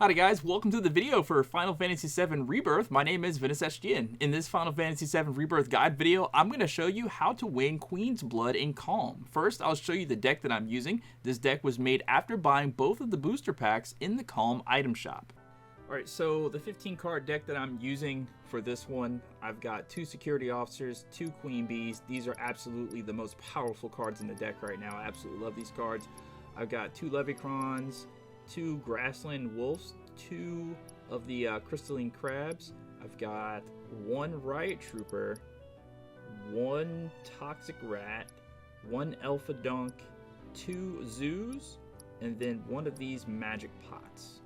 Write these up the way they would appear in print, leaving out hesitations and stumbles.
Howdy guys, welcome to the video for Final Fantasy VII Rebirth. My name is VINISSGN. In this Final Fantasy VII Rebirth guide video, I'm going to show you how to win Queen's Blood in Calm. First, I'll show you the deck that I'm using. This deck was made after buying both of the booster packs in the Calm item shop. Alright, so the 15 card deck that I'm using for this one, I've got 2 security officers, 2 queen bees. These are absolutely the most powerful cards in the deck right now. I absolutely love these cards. I've got 2 Levicrons, 2 grassland wolves, 2 of the crystalline crabs. I've got 1 riot trooper, 1 toxic rat, 1 alpha dunk, 2 zoos, and then 1 of these magic pots.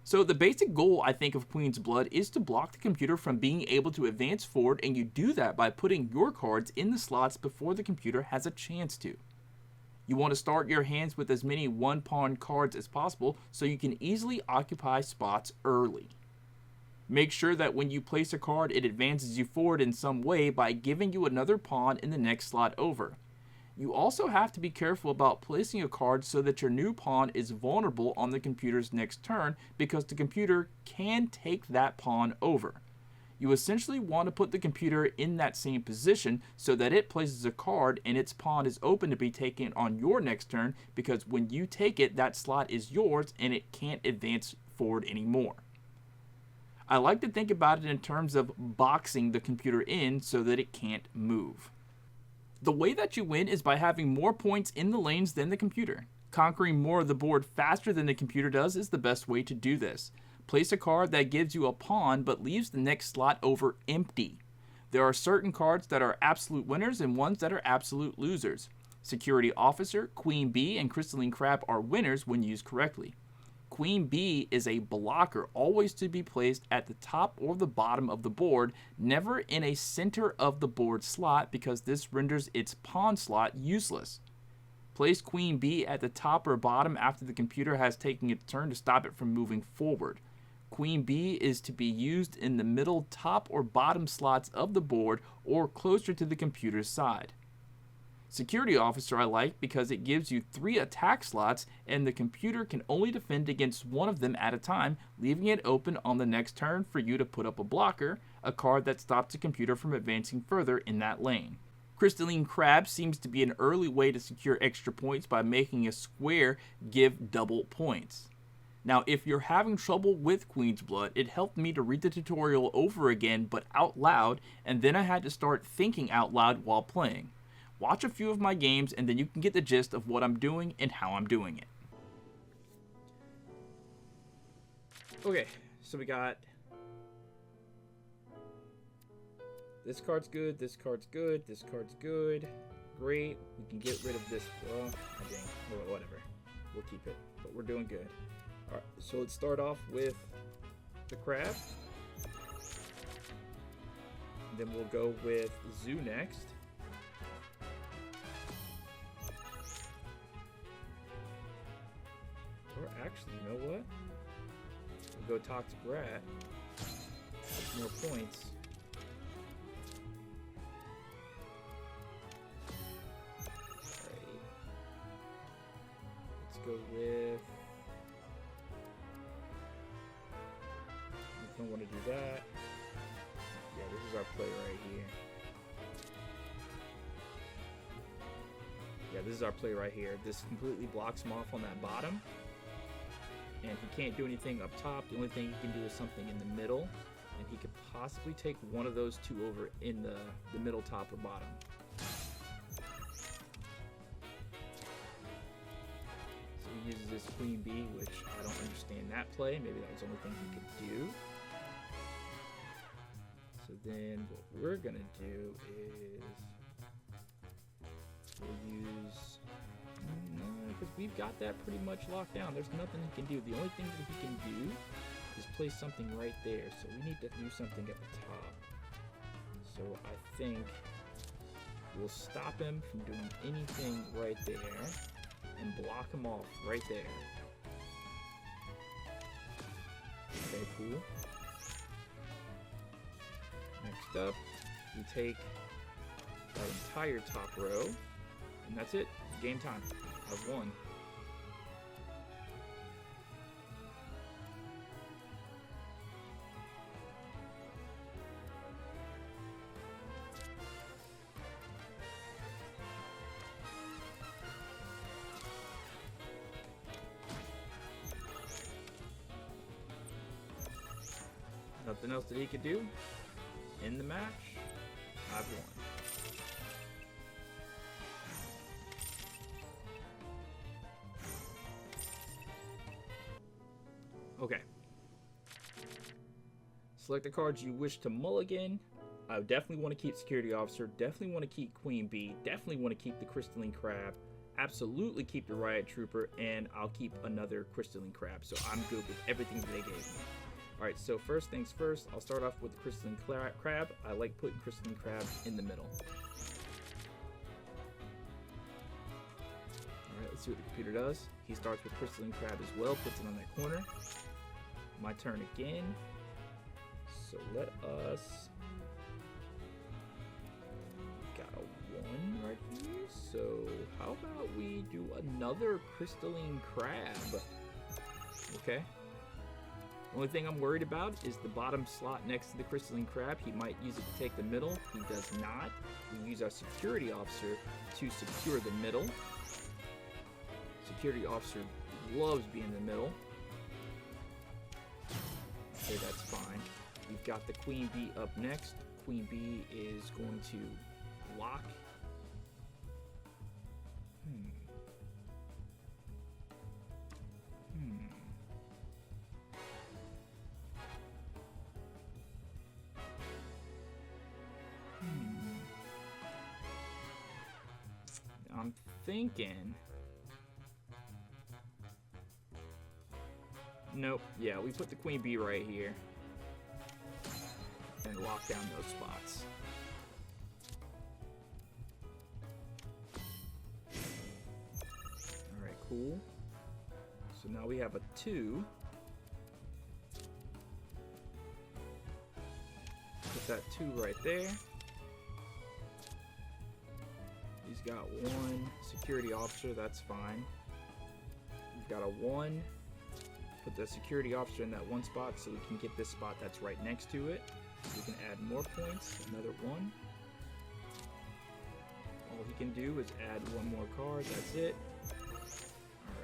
So the basic goal, I think, of Queen's Blood is to block the computer from being able to advance forward, and you do that by putting your cards in the slots before the computer has a chance to. You want to start your hands with as many one-pawn cards as possible so you can easily occupy spots early. Make sure that when you place a card, it advances you forward in some way by giving you another pawn in the next slot over. You also have to be careful about placing a card so that your new pawn is vulnerable on the computer's next turn, because the computer can take that pawn over. You essentially want to put the computer in that same position so that it places a card and its pawn is open to be taken on your next turn, because when you take it, that slot is yours and it can't advance forward anymore. I like to think about it in terms of boxing the computer in so that it can't move. The way that you win is by having more points in the lanes than the computer. Conquering more of the board faster than the computer does is the best way to do this. Place a card that gives you a pawn but leaves the next slot over empty. There are certain cards that are absolute winners and ones that are absolute losers. Security Officer, Queen Bee, and Crystalline Crab are winners when used correctly. Queen Bee is a blocker, always to be placed at the top or the bottom of the board, never in a center of the board slot, because this renders its pawn slot useless. Place Queen Bee at the top or bottom after the computer has taken its turn to stop it from moving forward. Queen Bee is to be used in the middle, top, or bottom slots of the board or closer to the computer's side. Security Officer I like because it gives you 3 attack slots and the computer can only defend against one of them at a time, leaving it open on the next turn for you to put up a blocker, a card that stops the computer from advancing further in that lane. Crystalline Crab seems to be an early way to secure extra points by making a square give double points. Now, if you're having trouble with Queen's Blood, it helped me to read the tutorial over again, but out loud, and then I had to start thinking out loud while playing. Watch a few of my games, and then you can get the gist of what I'm doing and how I'm doing it. Okay, so we got... this card's good, this card's good, this card's good. Great. We can get rid of this. Well, whatever. We'll keep it, but we're doing good. Alright, so let's start off with the crab. Then we'll go with zoo next. Or actually, you know what? We'll go toxic rat. That's more points. Alright. Let's go with... don't want to do that. Yeah, this is our play right here. Yeah, this is our play right here. This completely blocks him off on that bottom. And he can't do anything up top. The only thing he can do is something in the middle. And he could possibly take one of those 2 over in the middle, top, or bottom. So he uses this Queen Bee, which I don't understand that play. Maybe that was the only thing he could do. So then what we're going to do is we'll use... because we've got that pretty much locked down. There's nothing he can do. The only thing that he can do is place something right there. So we need to do something at the top. So I think we'll stop him from doing anything right there and block him off right there. Okay, cool. Next up, we take our entire top row, and that's it. Game time. I've won. Nothing else that he could do. In the match, I've won. Okay. Select the cards you wish to mulligan. I definitely want to keep Security Officer. Definitely want to keep Queen Bee. Definitely want to keep the Crystalline Crab. Absolutely keep the Riot Trooper. And I'll keep another Crystalline Crab. So I'm good with everything that they gave me. Alright, so first things first. I'll start off with the Crystalline Crab. I like putting Crystalline Crab in the middle. Alright, let's see what the computer does. He starts with Crystalline Crab as well. Puts it on that corner. My turn again. So let us... Got a 1 right here. So how about we do another Crystalline Crab? Okay. Only thing I'm worried about is the bottom slot next to the Crystalline Crab. He might use it to take the middle. He does not. We use our Security Officer to secure the middle. Security Officer loves being in the middle. Okay, that's fine. We've got the Queen Bee up next. Queen Bee is going to lock. I'm thinking. Nope. Yeah, we put the Queen Bee right here. And lock down those spots. Alright, cool. So now we have a 2. Put that 2 right there. He's got 1 Security Officer, that's fine. We've got a 1. Put the Security Officer in that 1 spot so we can get this spot that's right next to it. We can add more points, another 1. All he can do is add 1 more card, that's it.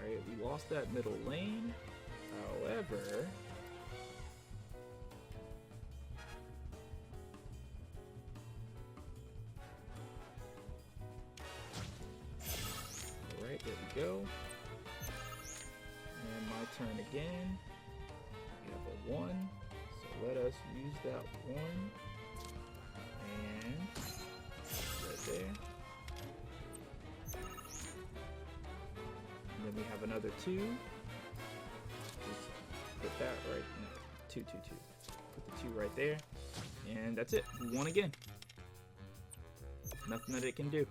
Alright, we lost that middle lane. However... Alright, there we go. And my turn again. We have a 1. So let us use that 1. And right there. And then we have another 2. Just put that right. No, 2, 2, 2. Put the 2 right there. And that's it. We won again. Nothing that it can do.